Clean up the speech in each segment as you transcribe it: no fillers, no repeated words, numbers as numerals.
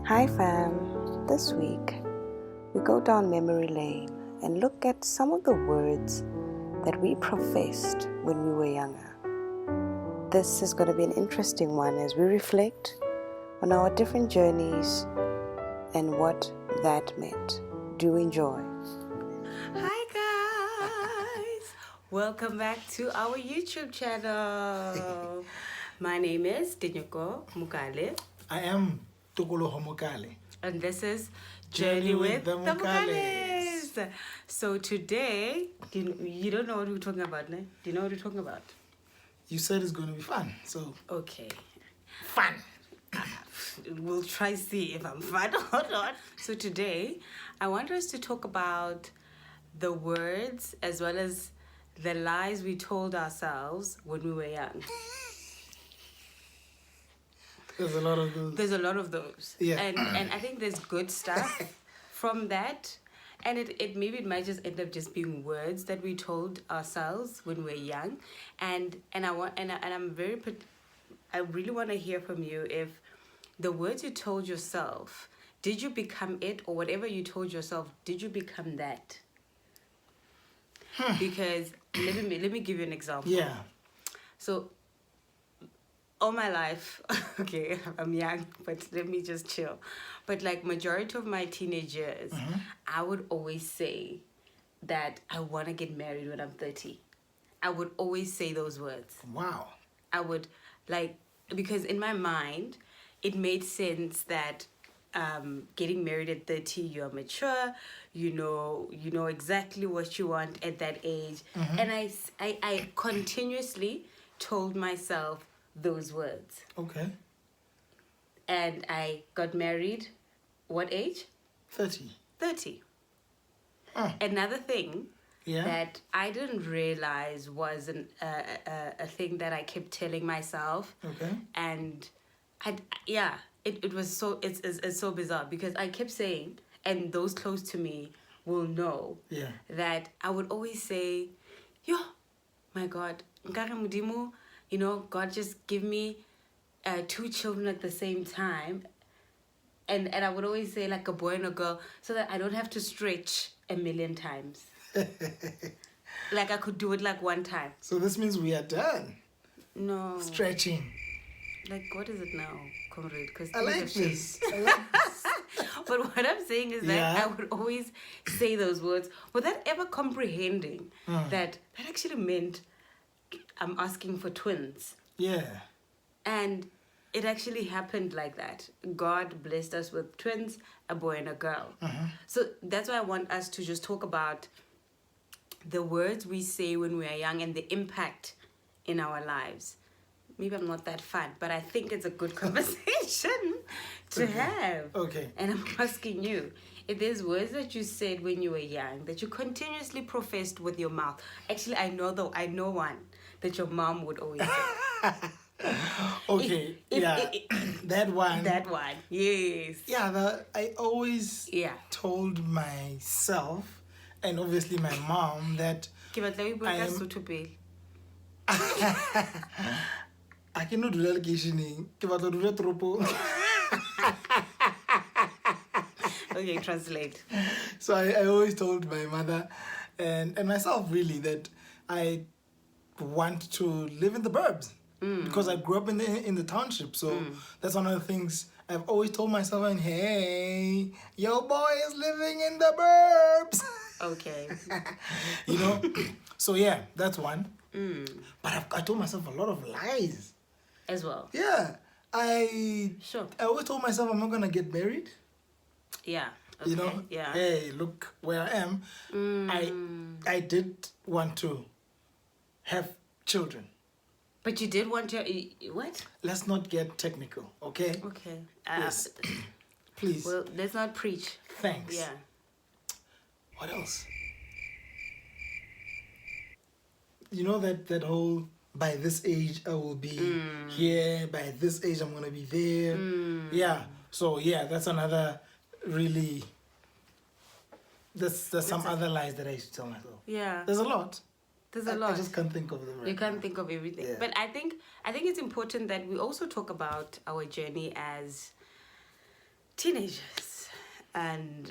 Hi fam, this week we go down memory lane and look at some of the words that we professed when we were younger. This is going to be an interesting one as we reflect on our different journeys and what that meant. Do enjoy. Hi guys, welcome back to our YouTube channel. My name is Dinyoko Mukale I am Tokolo Homokale. and this is Journey with the Mukales. So today, you don't know what we're talking about, ne? Do you know what we're talking about? You said it's going to be fun, so Okay, fun. we'll try see if I'm fun or not. So today, I want us to talk about the words as well as the lies we told ourselves when we were young. There's a lot of those. There's a lot of those. Yeah. And I think there's good stuff from that. And it maybe it might just end up just being words that we told ourselves when we're young. And I really want to hear from you if the words you told yourself, did you become it, or whatever you told yourself, did you become that? Because let me give you an example. Yeah. So all my life, okay, I'm young, but let me just chill. But like majority of my teenage years, I would always say that I want to get married when I'm 30. I would always say those words. Wow. I would because in my mind, it made sense that getting married at 30, you're mature, you know exactly what you want at that age. And I continuously told myself those words. Okay. And I got married, what age? 30. 30. Huh. Another thing Yeah. that I didn't realize was a thing that I kept telling myself. Okay. And it was so it's so bizarre because I kept saying, and those close to me will know, Yeah. that I would always say, yo, my God, nkare Modimo, God just give me 2 children at the same time. And I would always say like a boy and a girl so that I don't have to stretch a million times. Like I could do it like one time. So this means we are done No. stretching. Like, what is it now, comrade? Because I like this. I like this. But what I'm saying is that Yeah. I would always say those words without ever comprehending that actually meant I'm asking for twins. Yeah. And it actually happened like that. God blessed us with twins, a boy and a girl. So that's why I want us to just talk about the words we say when we are young and the impact in our lives. Maybe I'm not that fun, but I think it's a good conversation to have. Okay. And I'm asking you, if there's words that you said when you were young that you continuously professed with your mouth. Actually, I know one that your mom would always say. Okay. That one. That one, yes. Yeah, I always Yeah. told myself, and obviously my mom, that Ke batla o bua I ka am- Sotho pele. I cannot do legislating. Ke batla ho dula toropong. Okay, translate. So I always told my mother and myself really that I want to live in the burbs because I grew up in the township. So that's one of the things I've always told myself. And hey, your boy is living in the burbs. Okay. So yeah, that's one. But I told myself a lot of lies. As well. Yeah, Sure. I always told myself I'm not gonna get married. Yeah. Okay. Yeah. Hey, look where I am. I did want to have children. But you did want to what? Let's not get technical, okay? Okay. Yes. Please. Well, let's not preach. Thanks. Yeah. What else? You know that whole by this age I will be here, by this age I'm gonna be there. Yeah. So yeah, that's another really there's some other lies that I used to tell myself. Yeah. There's a lot. There's a lot. I just can't think of them right You can't now. think of everything. Yeah. But I think it's important that we also talk about our journey as teenagers, and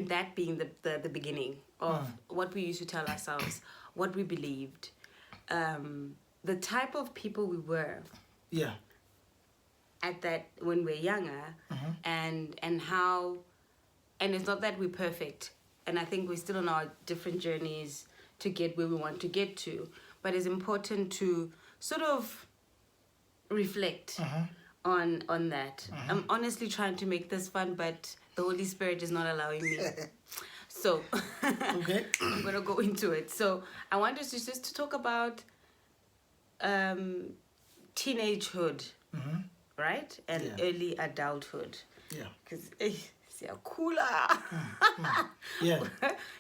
that being the beginning of what we used to tell ourselves, what we believed, the type of people we were Yeah. at that when we're younger, and how, and it's not that we're perfect, and I think we're still on our different journeys to get where we want to get to, but it's important to sort of reflect on that. I'm honestly trying to make this fun, but the Holy Spirit is not allowing me. So Okay. I'm gonna go into it. So I want us to just to talk about teenagehood, right, and Yeah. early adulthood, Yeah. because cooler. Yeah.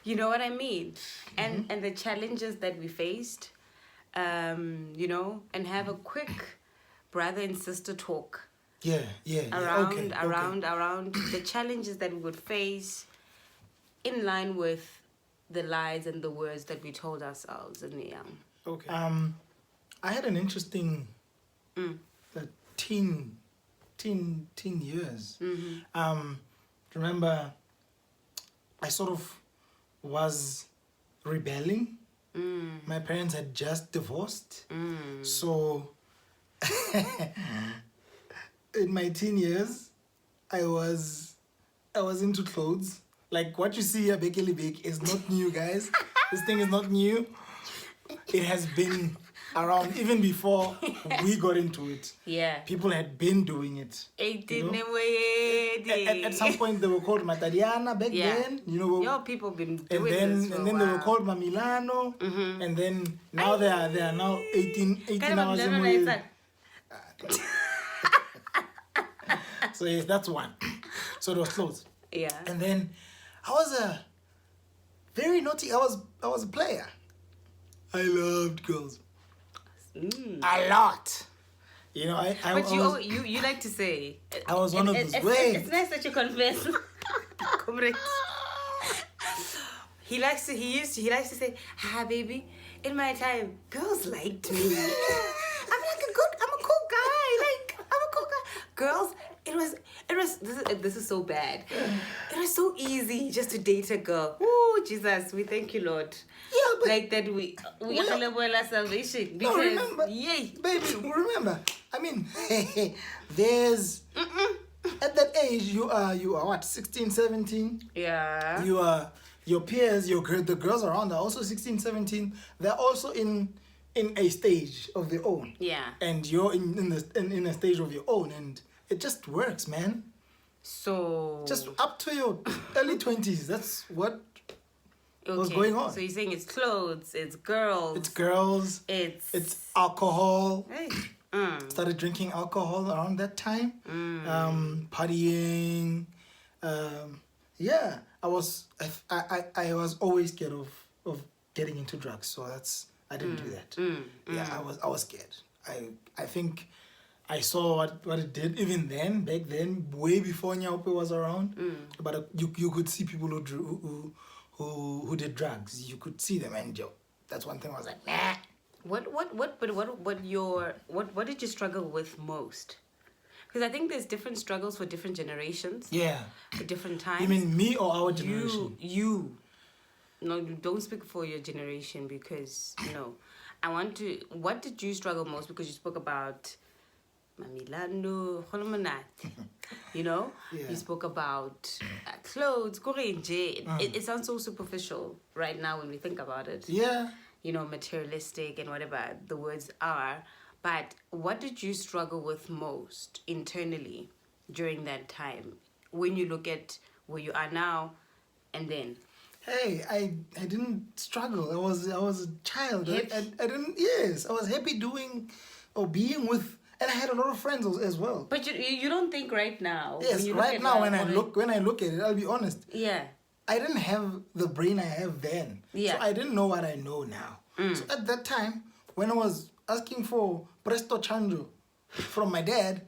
You know what I mean? And the challenges that we faced, you know, and have a quick brother and sister talk Yeah. Yeah. around Okay. around the challenges that we would face in line with the lies and the words that we told ourselves in the young. Okay. I had an interesting teen years. Remember, I sort of was rebelling. My parents had just divorced, so in my teen years, I was into clothes. Like what you see here, Bekele Bake, is not new, guys. This thing is not new. It has been around even before we got into it. Yeah. People had been doing it. 18 At some point they were called Matariana back then. You know. Your people been And doing then this for and then a they were while. called Mamilano. And then now they are now 18 Kind of hours never away. like So yes, that's one. So it was clothes. Yeah. And then I was a very naughty. I was a player. I loved girls. A lot. You know, I But was, you like to say. I was one of those. It's Wait. nice that you confess. Comrade. He likes to say, "Hi, baby. In my time, girls liked me. I'm a cool guy. Like I'm a cool guy. Girls, it was. This is so bad. It was so easy just to date a girl. Ooh, Jesus, we thank you, Lord. Yeah, but Like that we available our salvation no, because remember, yay. baby, remember. I mean, there's at that age you are what 16, 17. Yeah. You are your peers, the girls around are also 16, 17. They're also in a stage of their own. Yeah. And you're in a stage of your own, and it just works, man. So Just up to your early 20s. That's what was okay. going on. So you're saying it's clothes, it's girls, It's girls. it's Alcohol. hey. Started drinking alcohol around that time. Partying. Yeah, I was always scared of getting into drugs. So I didn't do that. Yeah, I was scared. I think I saw what it did even then, back then, way before Nyaupe was around. But you could see people who did drugs. You could see them, and that's one thing I was like, nah. What did you struggle with most? Because I think there's different struggles for different generations. Yeah. For different times. You mean me or our generation? You. No, you don't speak for your generation because no. What did you struggle most? Because you spoke about Mamilano, Holomonat. You know? Yeah. You spoke about clothes, it sounds so superficial right now when we think about it. Yeah. You know, materialistic and whatever the words are. But what did you struggle with most internally during that time when you look at where you are now and then? Hey, I didn't struggle. I was a child. Happy? I didn't. Yes, I was happy doing or being with, and I had a lot of friends as well. But you don't think right now. Yes, when you look right at now life, when I look at it, I'll be honest. Yeah. I didn't have the brain I have then. Yeah. So I didn't know what I know now. So at that time, when I was asking for Presto Chanjo from my dad,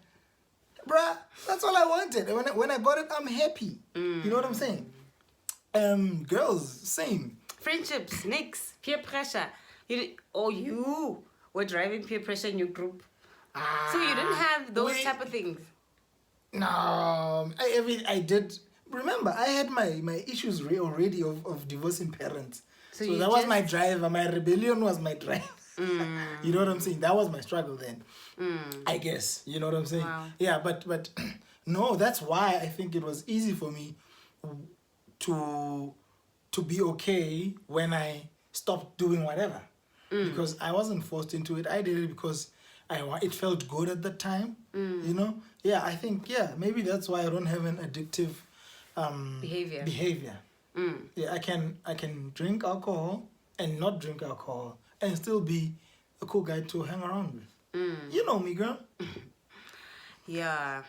bruh, that's all I wanted. And when I got it, I'm happy. You know what I'm saying? Girls, same. Friendships, nix, peer pressure. You were driving peer pressure in your group. So you didn't have those type of things. No, I did. Remember, I had my issues already of divorcing parents. So So you that was my just- driver. My rebellion was my drive. You know what I'm saying? That was my struggle then. I guess. You know what I'm saying? Wow. Yeah, but no, that's why I think it was easy for me to be okay when I stopped doing whatever. Because I wasn't forced into it. I did it because it felt good at the time. You know? Yeah, I think maybe that's why I don't have an addictive Behavior. Yeah, I can drink alcohol and not drink alcohol and still be a cool guy to hang around with. You know me, girl. Yeah.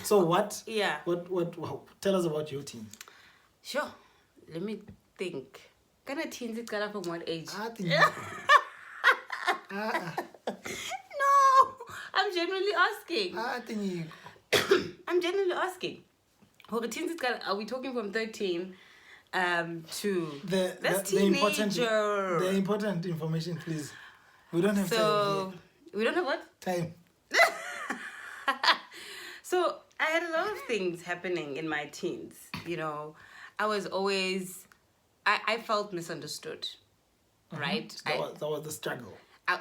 So what? Yeah. What? Tell us about your team. Sure. Let me think. Kind of teens it got from what age? I think. No, I'm genuinely asking. I think. I'm genuinely asking. Well, teens it got. Are we talking from 13 to that's teenager? The important information, please. We don't have So we don't have what? time. So I had a lot of things happening in my teens. You know, I was always, I felt misunderstood, right? That was the struggle.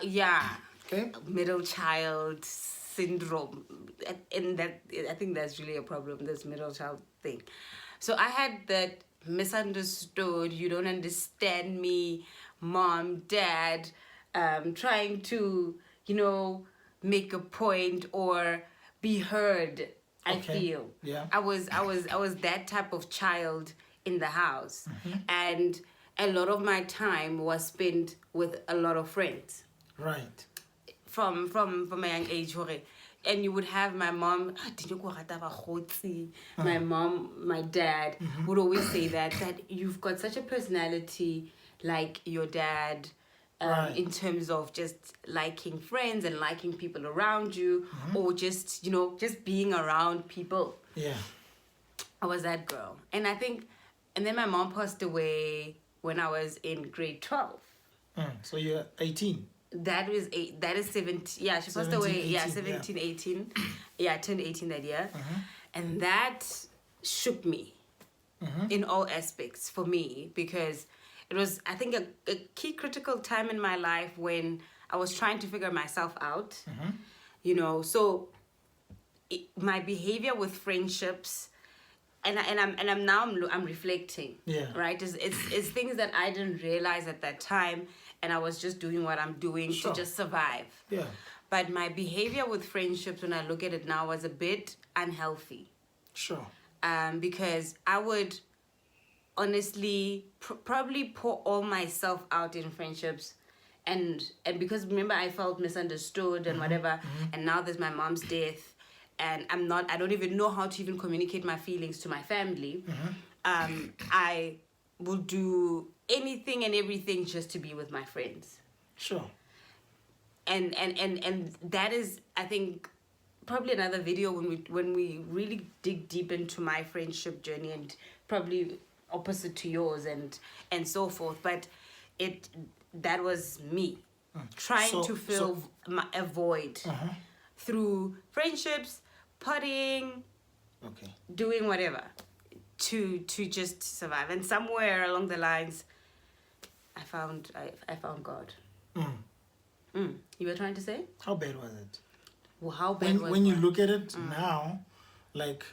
Yeah. Okay. Middle child syndrome, and that I think that's really a problem. This middle child thing. So I had that misunderstood. You don't understand me, mom, dad, trying to make a point or be heard. I Okay. feel. Yeah. I was that type of child in the house, and a lot of my time was spent with a lot of friends Right. from a young age. And you would have my mom, my dad would always say that you've got such a personality like your dad, Right. in terms of just liking friends and liking people around you, or just just being around people. Yeah. I was that girl. And then my mom passed away when I was in grade 12. So you're 18. That is 17. Yeah, she passed 17, away. 18, Yeah, 17, 18. Yeah, I turned 18 that year. And that shook me in all aspects for me, because it was, I think, a key critical time in my life when I was trying to figure myself out. So my behavior with friendships, and I'm reflecting. Yeah. Right. It's things that I didn't realize at that time, and I was just doing what I'm doing Sure. to just survive. Yeah. But my behavior with friendships, when I look at it now, was a bit unhealthy. Sure. Because I would honestly probably pour all myself out in friendships, and because remember I felt misunderstood and whatever, and now there's my mom's death, and I don't even know how to even communicate my feelings to my family. I will do anything and everything just to be with my friends. Sure. And that is, I think, probably another video when we really dig deep into my friendship journey, and probably opposite to yours and so forth. But that was me trying to fill a void through friendships, partying, Okay. doing whatever to just survive. And somewhere along the lines, I found God. You were trying to say? How bad was it? Well, how bad was When you it? look at it now, like,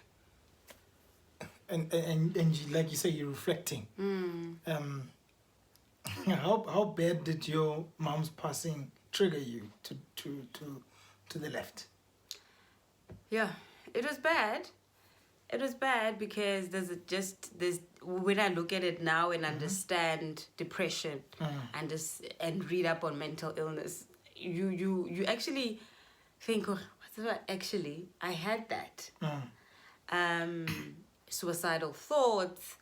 and you, like you say, you're reflecting. How bad did your mom's passing trigger you to the left? Yeah, it was bad. It was bad because there's when I look at it now and understand depression and read up on mental illness, you actually think, oh, what's that? Actually, I had that. Suicidal thoughts,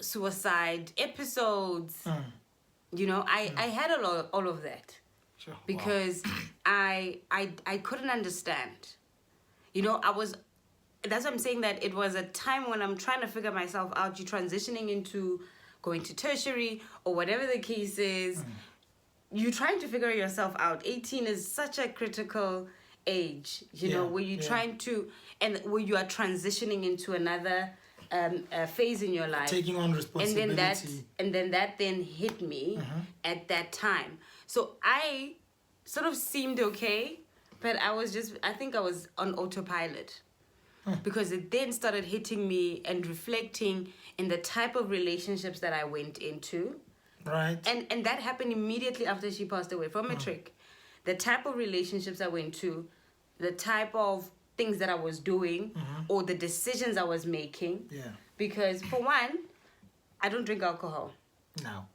suicide episodes. I had all of that. Sure. Because I couldn't understand. That's what I'm saying, that it was a time when I'm trying to figure myself out. You're transitioning into going to tertiary or whatever the case is. you're trying to figure yourself out. 18 is such a critical age, you know, where you're trying to, and where you are transitioning into another phase in your life, taking on responsibility, and then that hit me at that time. So I sort of seemed okay, but I think I was on autopilot, because it then started hitting me and reflecting in the type of relationships that I went into. Right. And that happened immediately after she passed away from matric. The type of relationships I went to, the type of things that I was doing, or the decisions I was making. Yeah. Because for one, I don't drink alcohol. No.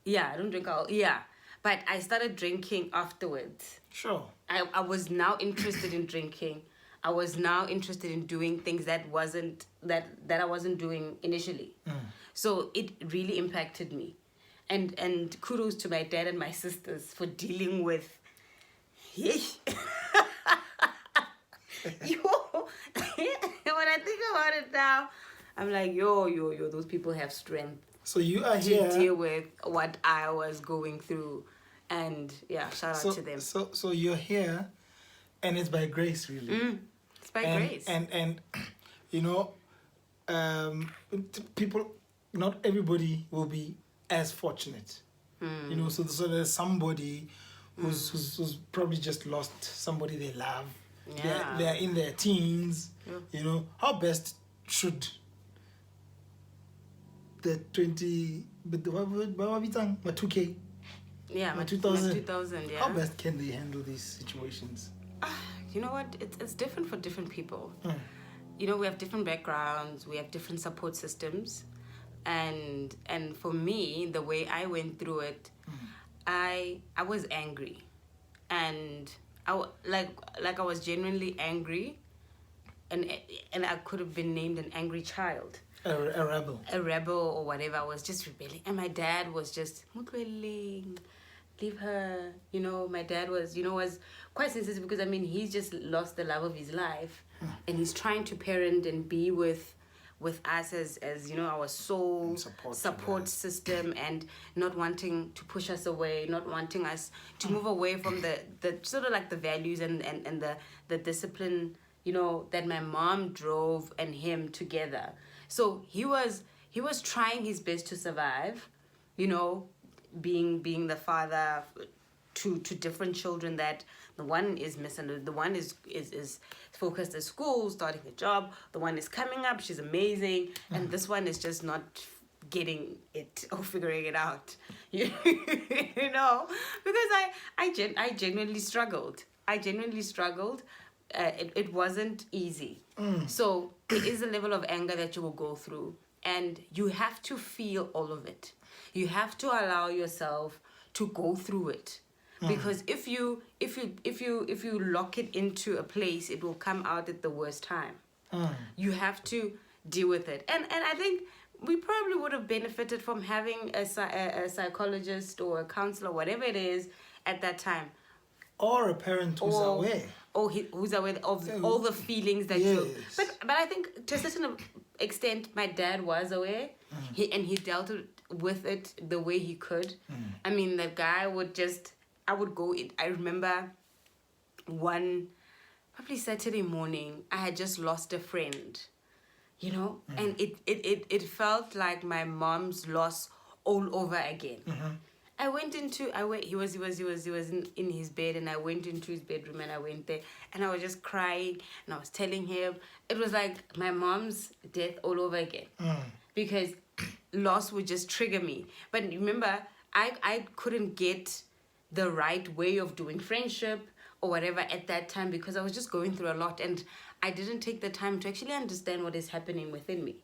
Yeah, I don't drink alcohol. Yeah. But I started drinking afterwards. Sure. I was now interested in drinking. I was now interested in doing things that I wasn't doing initially. So it really impacted me. And kudos to my dad and my sisters for dealing with when I think about it now, I'm like, yo, those people have strength So you are to here. deal with what I was going through. And yeah, shout out to them. So you're here, and it's by grace, really. It's by grace. And you know, people, not everybody will be as fortunate. You know, so there's somebody who's probably just lost somebody they love. Yeah. They're in their teens. Yeah. You know, how best should the 20, but the my 2K, Yeah, my 2000. 2000, yeah. How best can they handle these situations? You know what? It's different for different people. You know, we have different backgrounds, we have different support systems. And for me, the way I went through it, I was angry. And I was genuinely angry. And I could have been named an angry child. A rebel. A rebel or whatever. I was just rebelling. And my dad was just, leave her. You know, my dad was quite sensitive, because, I mean, he's just lost the love of his life. And he's trying to parent and be with us as you know, our sole support system, and not wanting to push us away, not wanting us to move away from the sort of like the values and the discipline, you know, that my mom drove and him together. So he was trying his best to survive, you know, being the father to different children, that the one is misunderstood, the one is focused at school, starting a job, the one is coming up, she's amazing, and this one is just not getting it or figuring it out. You know, because I genuinely struggled. It wasn't easy. So there is a level of anger that you will go through, and you have to feel all of it. You have to allow yourself to go through it. Because if you lock it into a place, it will come out at the worst time. You have to deal with it. And I think we probably would have benefited from having a psychologist or a counselor, whatever it is, at that time. Or a parent who's aware. Who's aware of all the feelings that you... But I think to a certain extent, my dad was aware. He dealt with it the way he could. I mean, the guy would just... I remember one, probably Saturday morning, I had just lost a friend, you know, and it felt like my mom's loss all over again. He was in his bed, and I went into his bedroom, and I went there, and I was just crying, and I was telling him, it was like my mom's death all over again, because loss would just trigger me. But remember, I couldn't get the right way of doing friendship or whatever at that time, because I was just going through a lot, and I didn't take the time to actually understand what is happening within me.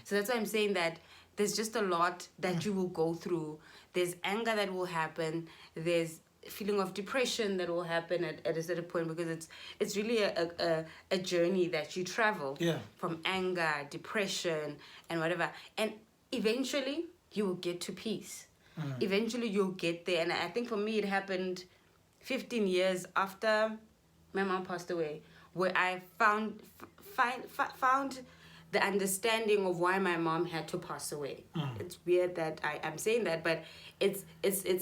So that's why I'm saying that there's just a lot that you will go through. There's anger that will happen. There's feeling of depression that will happen at a certain point, because it's really a journey that you travel from anger, depression, and whatever. And eventually you will get to peace. Eventually you'll get there. And I think for me it happened 15 years after my mom passed away, where I found the understanding of why my mom had to pass away. It's weird that I'm saying that, but it's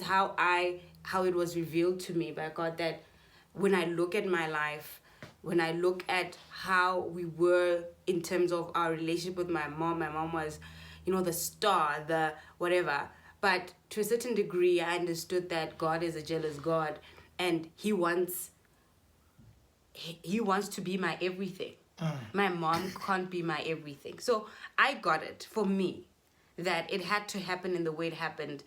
how I how it was revealed to me by God, that when I look at my life, when I look at how we were in terms of our relationship with my mom was, the star, the whatever. But to a certain degree, I understood that God is a jealous God, and He wants to be my everything. My mom can't be my everything. So I got it for me that it had to happen in the way it happened,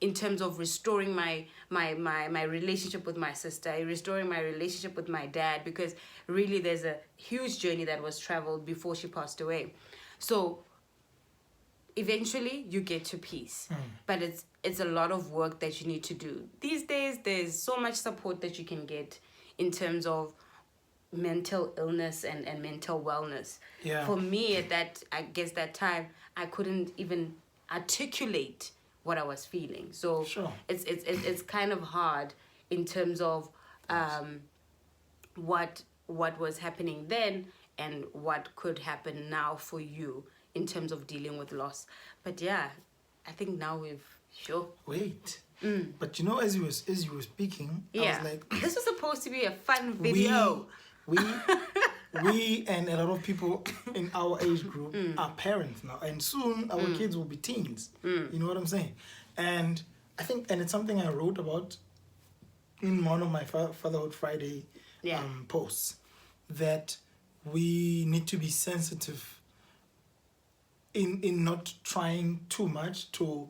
in terms of restoring my relationship with my sister, restoring my relationship with my dad, because really there's a huge journey that was traveled before she passed away. So eventually you get to peace, but it's a lot of work that you need to do. These days there's so much support that you can get in terms of mental illness and mental wellness. For me at that time, I couldn't even articulate what I was feeling. So it's kind of hard in terms of what was happening then and what could happen now for you in terms of dealing with loss. But yeah, I think now we've Wait. But as you were speaking, I was like, this was supposed to be a fun video. We and a lot of people in our age group are parents now, and soon our kids will be teens. You know what I'm saying? And I think, and it's something I wrote about in one of my Fatherhood Friday posts, that we need to be sensitive in not trying too much to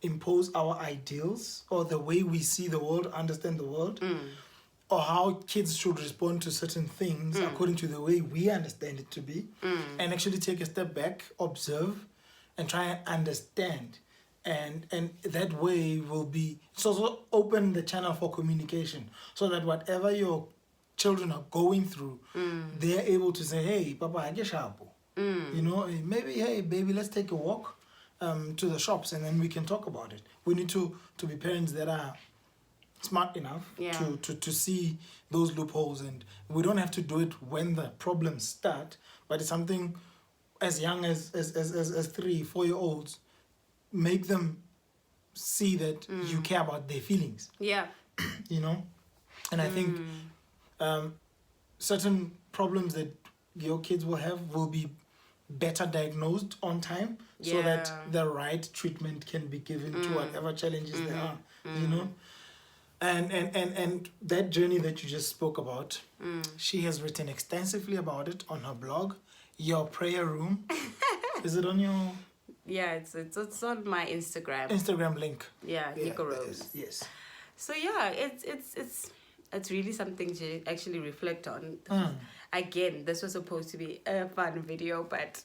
impose our ideals or the way we see the world, understand the world, or how kids should respond to certain things according to the way we understand it to be, and actually take a step back, observe, and try and understand. And that way will be, so open the channel for communication, so that whatever your children are going through, they're able to say, hey, Papa, I get sharp. Maybe, hey, baby, let's take a walk to the shops, and then we can talk about it. We need to be parents that are smart enough to see those loopholes, and we don't have to do it when the problems start, but it's something as young as 3-4 year olds. Make them see that you care about their feelings. And I think certain problems that your kids will have will be better diagnosed on time, so that the right treatment can be given to whatever challenges there are. And that journey that you just spoke about, she has written extensively about it on her blog, Your Prayer Room. Is it on your... Yeah, it's on my Instagram link. Nico Rose. Yes. So yeah, it's really something to actually reflect on. Again, this was supposed to be a fun video, but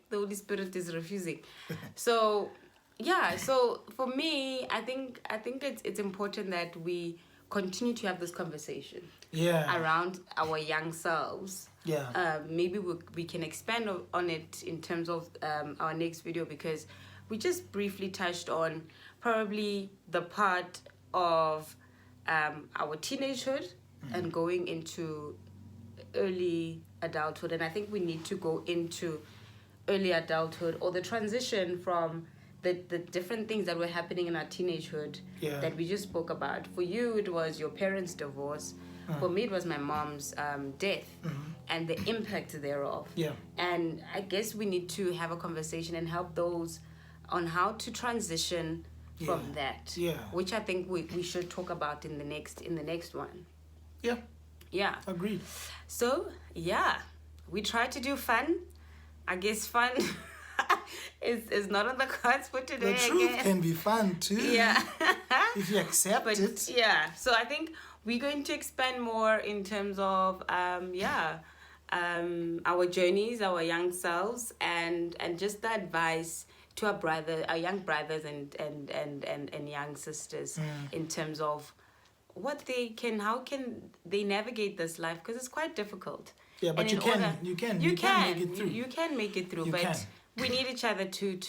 the Holy Spirit is refusing. So yeah, so for me, I think it's important that we continue to have this conversation around our young selves. Maybe we can expand on it in terms of our next video, because we just briefly touched on probably the part of our teenagehood and going into early adulthood. And I think we need to go into early adulthood, or the transition from the different things that were happening in our teenagehood that we just spoke about. For you, it was your parents' divorce. For me, it was my mom's death and the impact thereof. And I guess we need to have a conversation and help those on how to transition from that. Which I think we should talk about in the next one. Yeah. Agreed. So we tried to do fun. I guess fun is not on the cards for today. The truth can be fun too. If you accept it. So I think we're going to expand more in terms of our journeys, our young selves, and just the advice to our young brothers and young sisters in terms of how can they navigate this life, because it's quite difficult. But you can make it through. You can make it through, but we need each other to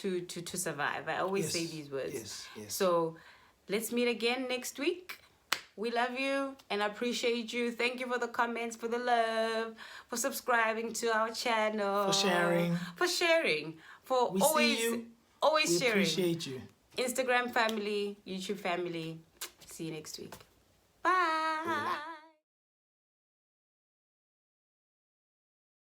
survive. I always say these words. So let's meet again next week. We love you and appreciate you. Thank you for the comments, for the love, for subscribing to our channel, for sharing, for we always see you. always we sharing. Appreciate you. Instagram family, YouTube family. See you next week. Bye.